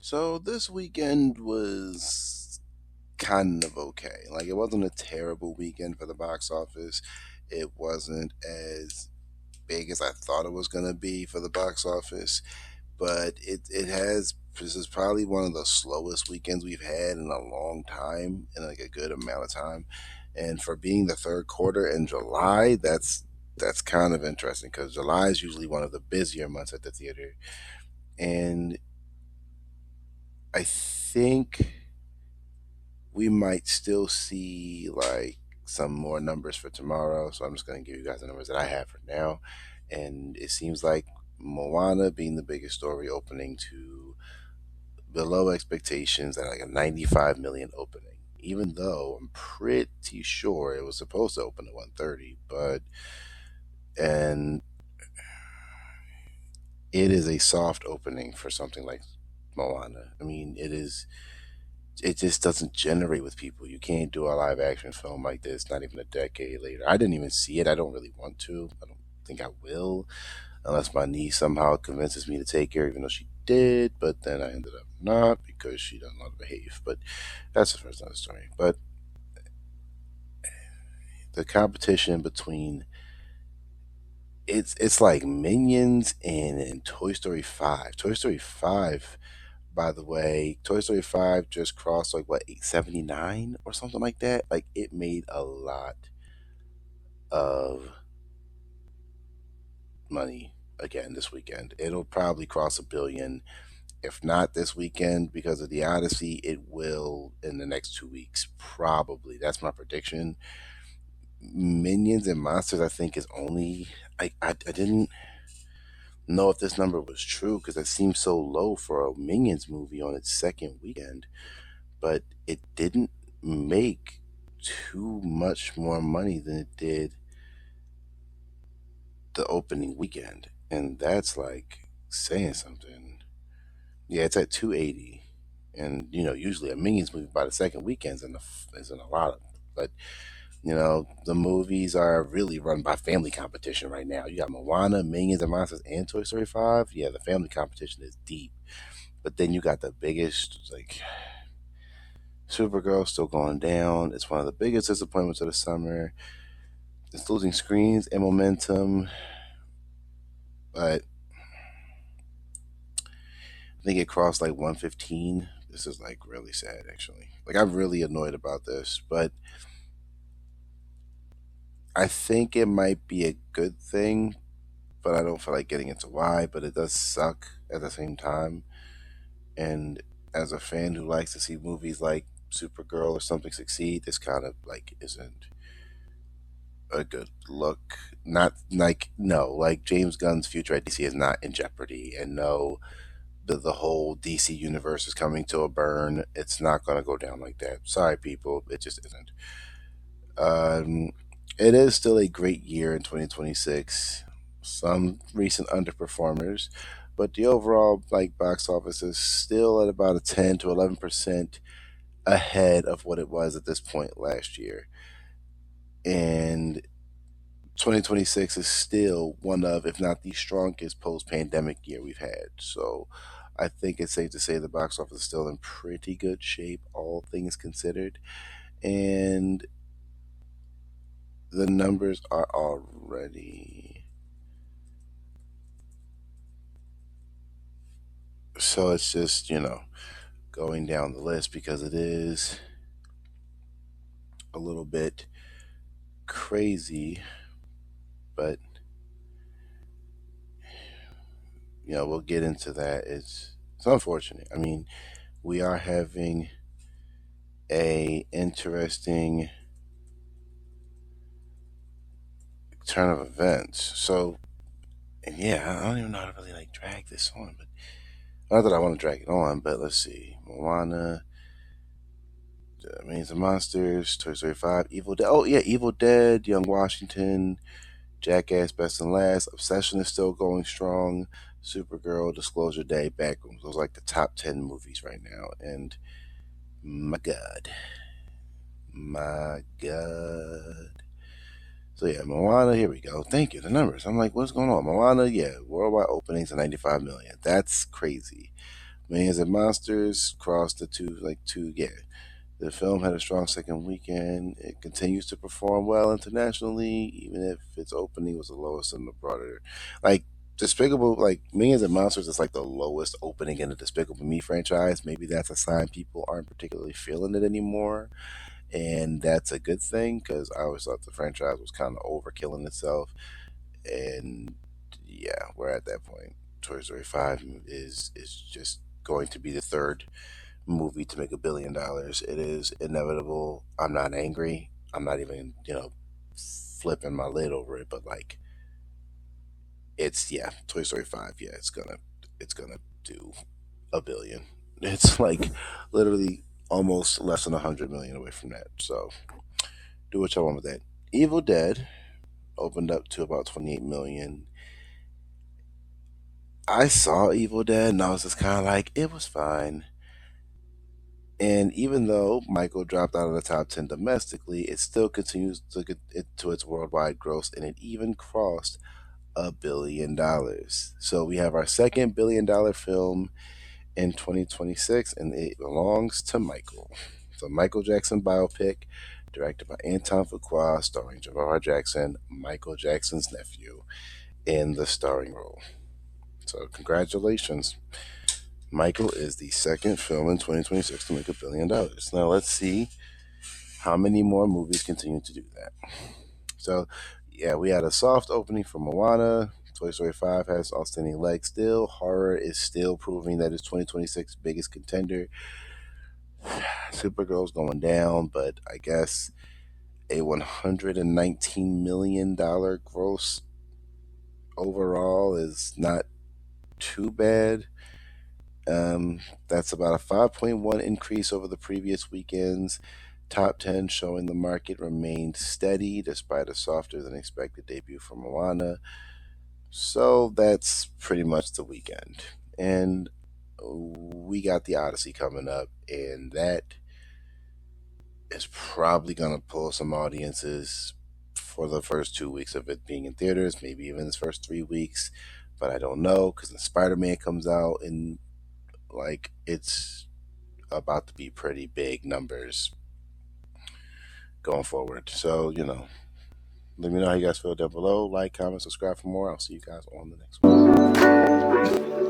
So this weekend was kind of okay. Like it wasn't a terrible weekend for the box office. It wasn't as big as I thought it was gonna be for the box office, but it has. This is probably one of the slowest weekends we've had in a long time, in like a good amount of time. And for being the third quarter in July, that's kind of interesting because July is usually one of the busier months at the theater, and I think we might still see like some more numbers for tomorrow. So I'm just going to give you guys the numbers that I have for now. And it seems like Moana being the biggest story, opening to below expectations at like a 95 million opening. Even though I'm pretty sure it was supposed to open at 130, but and it is a soft opening for something like Moana. I mean, it just doesn't generate with people. You can't do a live action film like this, not even a decade later. I didn't even see it. I don't really want to. I don't think I will, unless my niece somehow convinces me to take her, even though she did. But then I ended up not because she doesn't know how to behave. But that's the first another story. But the competition between it's like Minions and Toy Story 5. Toy Story 5, by the way, Toy Story 5 just crossed like what 879 or something like that. Like it made a lot of money again this weekend. It'll probably cross a billion. If not this weekend because of the Odyssey, it will in the next 2 weeks. Probably. That's my prediction. Minions and Monsters, I think, is only. I didn't know if this number was true because it seems so low for a Minions movie on its second weekend, but it didn't make too much more money than it did the opening weekend. And that's like saying something. Yeah, it's at 280. And usually a Minions movie by the second weekend isn't a lot of, but the movies are really run by family competition right now. You got Moana, Minions and Monsters, and Toy Story 5. Yeah, the family competition is deep. But then you got the biggest, like Supergirl still going down. It's one of the biggest disappointments of the summer. It's losing screens and momentum, but I think it crossed like 115. This is like really sad, actually. Like I'm really annoyed about this, but I think it might be a good thing. But I don't feel like getting into why. But it does suck at the same time. And as a fan who likes to see movies like Supergirl or something succeed, this kind of like isn't a good look. Not like no, like James Gunn's future at DC is not in jeopardy, and no, the whole DC universe is coming to a burn. It's not going to go down like that. Sorry, people, it just isn't. Um, it is still a great year in 2026. Some recent underperformers, but the overall like box office is still at about a 10 to 11% ahead of what it was at this point last year. And 2026 is still one of, if not the strongest post pandemic year we've had. So I think it's safe to say the box office is still in pretty good shape, all things considered. And the numbers are already. So it's just, going down the list because it is a little bit crazy, but, we'll get into that. It's unfortunate. I mean, we are having a interesting turn of events. So, and yeah, I don't even know how to really like drag this on, but not that I want to drag it on, but let's see. Moana, Means of Monsters, Toy Story 5, Evil Dead. Oh, yeah, Evil Dead, Young Washington, Jackass, Best and Last, Obsession is still going strong, Supergirl, Disclosure Day, Backrooms. Those are like the top 10 movies right now. And my God. My God. So yeah, Moana, here we go. Thank you. The numbers. I'm like, what's going on? Moana, yeah, worldwide openings of 95 million. That's crazy. Millions of Monsters crossed the two, yeah. The film had a strong second weekend. It continues to perform well internationally, even if its opening was the lowest in the broader. Like, Despicable, like Millions of Monsters is like the lowest opening in the Despicable Me franchise. Maybe that's a sign people aren't particularly feeling it anymore. And that's a good thing because I always thought the franchise was kind of overkilling itself. And yeah, we're at that point. Toy Story 5 is just going to be the third movie to make $1 billion. It is inevitable. I'm not angry. I'm not even, flipping my lid over it, but like it's yeah, Toy Story 5, yeah, it's gonna do a billion. It's like literally almost less than 100 million away from that. So do what y'all want with that. Evil Dead opened up to about 28 million. I saw Evil Dead and I was just kind of like, it was fine. And even though Michael dropped out of the top 10 domestically, it still continues to get to its worldwide gross, and it even crossed $1 billion. So we have our second $1 billion film in 2026, and it belongs to Michael. The Michael Jackson biopic, directed by Anton Fuqua, starring Javar Jackson, Michael Jackson's nephew, in the starring role. So congratulations. Michael is the second film in 2026 to make $1 billion. Now let's see how many more movies continue to do that. So, yeah, we had a soft opening for Moana. Toy Story 5 has outstanding legs still. Horror is still proving that it's 2026 biggest contender. Supergirl's going down, but I guess a $119 million gross overall is not too bad. That's about a 5.1 increase over the previous weekends. Top 10 showing the market remained steady despite a softer than expected debut for Moana. So that's pretty much the weekend. And we got the Odyssey coming up, and that is probably going to pull some audiences for the first 2 weeks of it being in theaters, maybe even the first 3 weeks. But I don't know because when Spider Man comes out, and like it's about to be pretty big numbers going forward. So, let me know how you guys feel down below. Like, comment, subscribe for more. I'll see you guys on the next one.